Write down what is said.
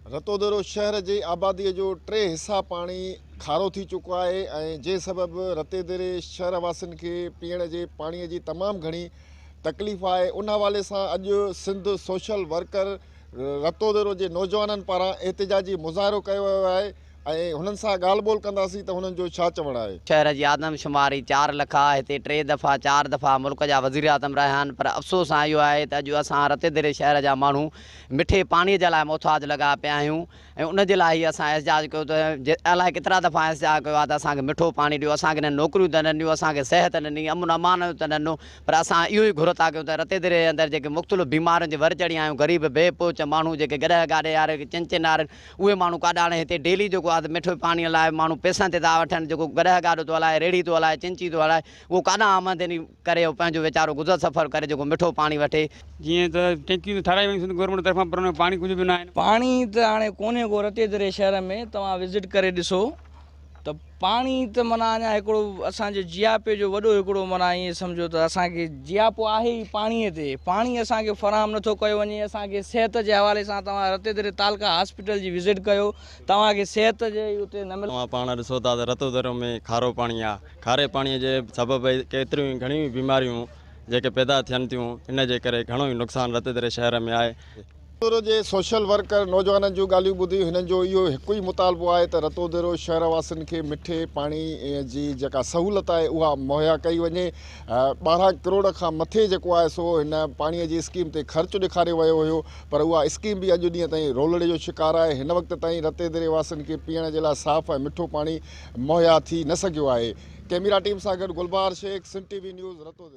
रतोदरो शहर जी आबादी जो 3 हिस्सा पानी खारो थी चुको है जे सबब रतेदरे शहर वासियों के पीअण जे पानी की तमाम घनी तकलीफ़ है। उन हवाले से अज सिंध सोशल वर्कर रतोदरो के नौजवान पारा एहतजाजी मुज़ाहरो किया वियो है। हुननि सां ॻाल्हि ॿोल कंदासीं त हुननि जो छा चवणु आहे। शहर की आदमशुमारी 4 लख आहे। हिते 3 दफ़ा 4 दफ़ा मुल्क जा वज़ीर आज़म रहिया आहिनि, पर अफ़सोस इहो आहे त अॼु असां रतेदरे शहर जा माण्हू मिठे पाणीअ जे लाइ मोहताज लॻा पिया आहियूं ऐं उन जे लाइ असां एहतजाज कयो त अलाए केतिरा दफ़ा एहतजाज कयो आहे त असांखे मिठो पाणी ॾियो, असांखे न नौकरियूं त न ॾियूं, असांखे सिहत न ॾिनी, अमन अमान त न ॾिनो, पर असां इहो ई घुर था कयूं त रतेदरे जे अंदरि जेके मुख़्तलिफ़ बीमारियुनि जे वर चढ़ी आहियूं, ग़रीब बेपोच माण्हू जेके गॾह गाॾे वारे चिन वारनि उहे माण्हू काॾा हाणे हिते डेली जेको आहे मिठो पाणीअ लाइ माण्हू पैसनि ते था वठनि, जेको गॾह गाॾो थो हलाए, रेड़ी थो हलाए, चिंची थो हलाए, उहो काॾां आमदनी करे पंहिंजो वीचारो गुज़र सफ़र करे जेको मिठो पाणी वठे। जीअं त टैंकियूं ठाराई वेयूं गवर्नमेंट तरफ़ां, पर पाणी कुझु बि न आहे। पाणी त हाणे कोन्हे को रतेदरे शहर में, तव्हां विज़िट करे ॾिसो त पाणी त माना अञा हिकिड़ो असांजे जियापे जो वॾो हिकिड़ो माना ईअं सम्झो त असांखे जियापो आहे ई पाणीअ ते। पाणी असांखे फ़राहम नथो कयो वञे। असांखे सिहत जे हवाले सां तव्हां रतेदरे तालका हॉस्पिटल जी विज़िट कयो, तव्हांखे सिहत जे उते न मिले। तव्हां पाण ॾिसो था त रतोदरो में खारो पाणी आहे। खारे पाणीअ जे सबबु केतिरियूं घणियूं बीमारियूं जेके पैदा थियनि थियूं, इन जे करे घणो ई नुक़सानु रतेदरे शहर में आहे। रतोदरो जे सोशल वर्कर नौजवाननि जूं ॻाल्हियूं ॿुधी हिननि जो इहो हिकु ई मुतालबो आहे त रतोदरो शहर वासियुनि खे मिठे पाणी जी जेका सहूलियत आहे उहा मुहैया कई वञे। 12 करोड़ खां मथे जेको आहे सो हिन पाणीअ जी स्कीम ते ख़र्चु ॾेखारियो वियो हुयो, पर उहा स्कीम बि अॼु ॾींहं ताईं रोलड़े जो शिकार आहे। हिन वक़्त ताईं रतेदरे वासियुनि खे पीअण जे लाइ साफ़ ऐं मिठो पाणी मुहैया थी न सघियो आहे। कैमरा टीम सां गॾु गुलबार शेख, सिंध टीवी न्यूज़, रतोदरो।